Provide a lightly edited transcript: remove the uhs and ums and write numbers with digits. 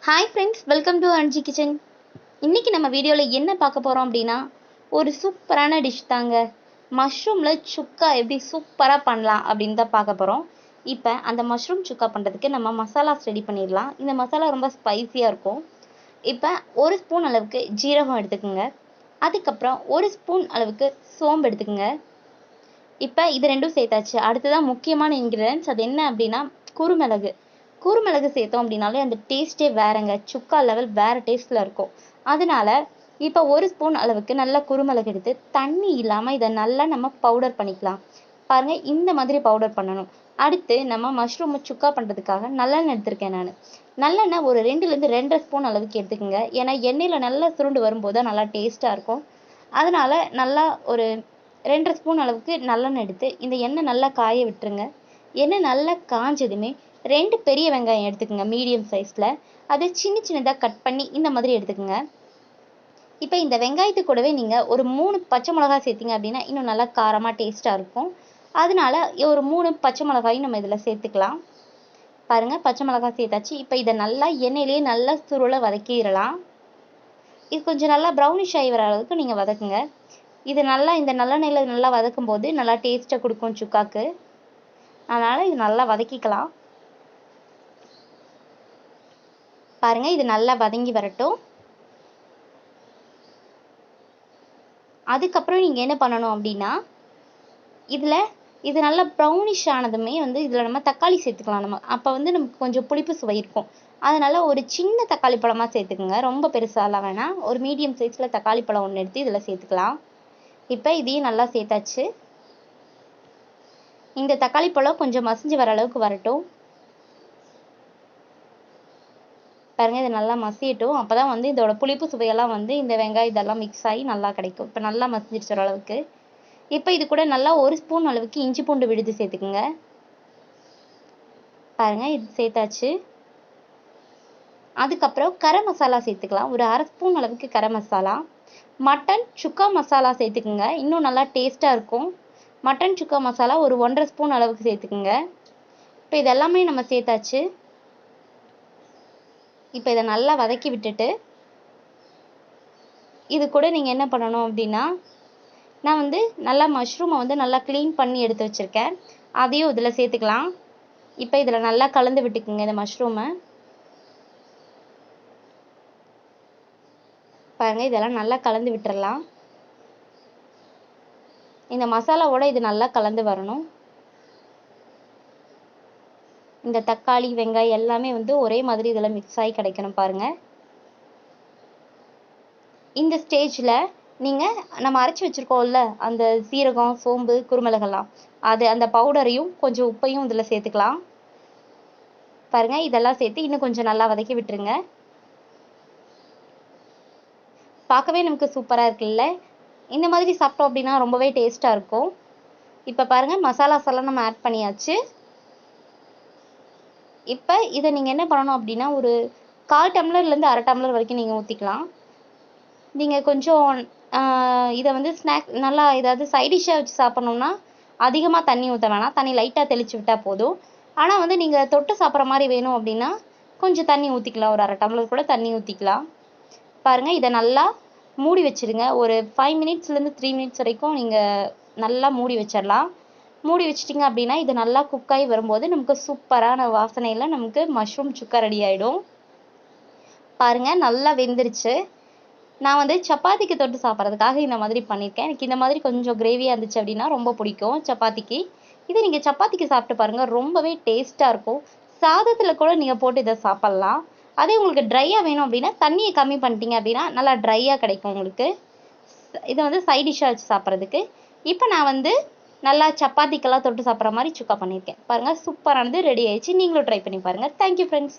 Hi friends, welcome to Anji kitchen. இன்றைக்கி நம்ம வீடியோவில் என்ன பார்க்க போகிறோம் அப்படின்னா, ஒரு சூப்பரான டிஷ் தாங்க. மஷ்ரூமில் சுக்கா எப்படி சூப்பராக பண்ணலாம் அப்படின்னு தான் பார்க்க போகிறோம். இப்போ அந்த மஷ்ரூம் சுக்கா பண்ணுறதுக்கு நம்ம மசாலாஸ் ரெடி பண்ணிடலாம். இந்த மசாலா ரொம்ப ஸ்பைஸியாக இருக்கும். இப்போ ஒரு ஸ்பூன் அளவுக்கு ஜீரகம் எடுத்துக்கோங்க. அதுக்கப்புறம் ஒரு ஸ்பூன் அளவுக்கு சோம்பு எடுத்துக்கோங்க. இப்போ இது ரெண்டும் சேர்த்தாச்சு. அடுத்ததான் முக்கியமான இன்க்ரீடியன்ஸ், அது என்ன அப்படின்னா குருமிளகு. குருமிளகு சேர்த்தோம் அப்படின்னாலே அந்த டேஸ்ட்டே வேறங்க. சுக்கா லெவல் வேறு டேஸ்ட்டில் இருக்கும். அதனால இப்போ ஒரு ஸ்பூன் அளவுக்கு நல்லா குருமிளகு எடுத்து தண்ணி இல்லாமல் இதை நல்லா நம்ம பவுடர் பண்ணிக்கலாம். பாருங்கள், இந்த மாதிரி பவுடர் பண்ணணும். அடுத்து நம்ம மஷ்ரூம் சுக்கா பண்ணுறதுக்காக நல்லெண்ணெய் எடுத்திருக்கேன் நான். நல்லெண்ணெய் ஒரு 2லேருந்து 2.5 ஸ்பூன் அளவுக்கு எடுத்துக்கோங்க. ஏன்னா எண்ணெயில் நல்லா சுருண்டு வரும்போது தான் நல்லா டேஸ்ட்டாக இருக்கும். அதனால் நல்லா ஒரு 2.5 ஸ்பூன் அளவுக்கு நல்லெண்ணெய் எடுத்து இந்த எண்ணெய் நல்லா காய விட்டுருங்க. எண்ணெய் நல்லா காஞ்சதுமே 2 பெரிய வெங்காயம் எடுத்துக்கோங்க, மீடியம் சைஸில். அதை சின்ன சின்னதாக கட் பண்ணி இந்த மாதிரி எடுத்துக்கோங்க. இப்போ இந்த வெங்காயத்து கூடவே நீங்கள் ஒரு 3 பச்சை மிளகாய் சேர்த்திங்க அப்படின்னா இன்னும் நல்லா காரமாக டேஸ்ட்டாக இருக்கும். அதனால ஒரு 3 பச்சை மிளகாயும் நம்ம இதில் சேர்த்துக்கலாம். பாருங்கள், பச்சை மிளகாய் சேர்த்தாச்சு. இப்போ இதை நல்லா எண்ணெயிலேயே நல்லா சுருளை வதக்கிடலாம். இது கொஞ்சம் நல்லா ப்ரௌனிஷ் ஆகி வர அளவுக்கு நீங்கள் வதக்குங்க. இது நல்லா இந்த நல்லெண்ணெயில் நல்லா வதக்கும் போது நல்லா டேஸ்ட்டை கொடுக்கும் சுக்காக்கு. அதனால் இது நல்லா வதக்கிக்கலாம். பாருங்கள், இது நல்லா வதங்கி வரட்டும். அதுக்கப்புறம் நீங்கள் என்ன பண்ணணும் அப்படின்னா, இது நல்லா ப்ரௌனிஷ் ஆனதுமே இதில் நம்ம தக்காளி சேர்த்துக்கலாம். அப்போ நமக்கு கொஞ்சம் புளிப்பு சுவை இருக்கும். அதனால் ஒரு சின்ன தக்காளி பழமாக சேர்த்துக்குங்க. ரொம்ப பெருசாலாம் வேணாம். ஒரு மீடியம் சைஸில் தக்காளி பழம் ஒன்று எடுத்து இதில் சேர்த்துக்கலாம். இப்போ இதையும் நல்லா சேர்த்தாச்சு. இந்த தக்காளி பழம் கொஞ்சம் மசிஞ்சு வர அளவுக்கு வரட்டும். பாருங்கள், இது நல்லா மசியட்டும். அப்போ தான் இதோட புளிப்பு சுவையெல்லாம் இந்த வெங்காயம் இதெல்லாம் மிக்ஸ் ஆகி நல்லா கிடைக்கும். இப்போ நல்லா மசிஞ்சிருச்சு அளவுக்கு. இப்போ இது கூட நல்லா ஒரு ஸ்பூன் அளவுக்கு இஞ்சி பூண்டு விழுது சேர்த்துக்குங்க. பாருங்கள், இது சேர்த்தாச்சு. அதுக்கப்புறம் கரம் மசாலா சேர்த்துக்கலாம். ஒரு 1/2 ஸ்பூன் அளவுக்கு கரம் மசாலா. மட்டன் சுக்கா மசாலா சேர்த்துக்குங்க, இன்னும் நல்லா டேஸ்ட்டாக இருக்கும். மட்டன் சுக்கா மசாலா ஒரு 1.5 ஸ்பூன் அளவுக்கு சேர்த்துக்குங்க. இப்போ இதெல்லாமே நம்ம சேர்த்தாச்சு. இப்போ இதை நல்லா வதக்கி விட்டுட்டு இது கூட நீங்கள் என்ன பண்ணணும் அப்படின்னா, நான் நல்லா மஷ்ரூமை நல்லா க்ளீன் பண்ணி எடுத்து வச்சுருக்கேன். அதையும் இதில் சேர்த்துக்கலாம். இப்போ இதில் நல்லா கலந்து விட்டுக்குங்க இந்த மஷ்ரூமை. பாருங்கள், இதெல்லாம் நல்லா கலந்து விட்டுறலாம். இந்த மசாலாவோட இது நல்லா கலந்து வரணும். இந்த தக்காளி வெங்காயம் எல்லாமே ஒரே மாதிரி இதில் மிக்ஸ் ஆகி கிடைக்கணும். பாருங்கள், இந்த ஸ்டேஜில் நீங்கள் நம்ம அரைச்சி வச்சுருக்கோம்ல அந்த சீரகம் சோம்பு குருமிளகெல்லாம், அந்த பவுடரையும் கொஞ்சம் உப்பையும் இதில் சேர்த்துக்கலாம். பாருங்கள், இதெல்லாம் சேர்த்து இன்னும் கொஞ்சம் நல்லா வதக்கி விட்டுருங்க. பார்க்கவே நமக்கு சூப்பராக இருக்குல்ல. இந்த மாதிரி சாப்பிட்டோம் அப்படின்னா ரொம்பவே டேஸ்ட்டாக இருக்கும். இப்போ பாருங்கள், மசாலாஸ் எல்லாம் நம்ம ஆட் பண்ணியாச்சு. இப்போ இதை நீங்கள் என்ன பண்ணணும் அப்படின்னா, ஒரு 1/4 டம்ளர்லேருந்து 1/2 டம்ளர் வரைக்கும் நீங்கள் ஊற்றிக்கலாம். நீங்கள் கொஞ்சம் இதை ஸ்நாக்ஸ் நல்லா ஏதாவது சைடிஷ்ஷாக வச்சு சாப்பிட்ணுன்னா அதிகமாக தண்ணி ஊற்ற வேணாம். தண்ணி லைட்டாக தெளித்து விட்டால் போதும். ஆனால் நீங்கள் தொட்டு சாப்பிட்ற மாதிரி வேணும் அப்படின்னா கொஞ்சம் தண்ணி ஊற்றிக்கலாம். ஒரு 1/2 டம்ளர் கூட தண்ணி ஊற்றிக்கலாம். பாருங்கள், இதை நல்லா மூடி வச்சுருங்க. ஒரு 5 மினிட்ஸ்லேருந்து 3 மினிட்ஸ் வரைக்கும் நீங்கள் நல்லா மூடி வச்சிடலாம். மூடி வச்சிட்டிங்க அப்படின்னா இது நல்லா குக்காகி வரும்போது நமக்கு சூப்பரான வாசனையில் நமக்கு மஷ்ரூம் சுக்கா ரெடி ஆகிடும். பாருங்கள், நல்லா வெந்துருச்சு. நான் சப்பாத்திக்கு தொட்டு சாப்பிட்றதுக்காக இந்த மாதிரி பண்ணியிருக்கேன். எனக்கு இந்த மாதிரி கொஞ்சம் கிரேவியாக இருந்துச்சு அப்படின்னா ரொம்ப பிடிக்கும் சப்பாத்திக்கு. இதை நீங்கள் சப்பாத்திக்கு சாப்பிட்டு பாருங்கள், ரொம்பவே டேஸ்ட்டாக இருக்கும். சாதத்தில் கூட நீங்கள் போட்டு இதை சாப்பிட்லாம். அதே உங்களுக்கு ட்ரையாக வேணும் அப்படின்னா தண்ணியை கம்மி பண்ணிட்டீங்க அப்படின்னா நல்லா ட்ரையாக கிடைக்கும் உங்களுக்கு. இதை சைட் டிஷ்ஷாக வச்சு சாப்பிட்றதுக்கு. இப்போ நான் நல்லா சப்பாத்திக்கெல்லாம் தொட்டு சாப்பிட்ற மாதிரி சுக்கா பண்ணியிருக்கேன். பாருங்கள், சூப்பரானது ரெடி ஆயிடுச்சு. நீங்களும் ட்ரை பண்ணி பாருங்கள். Thank you friends.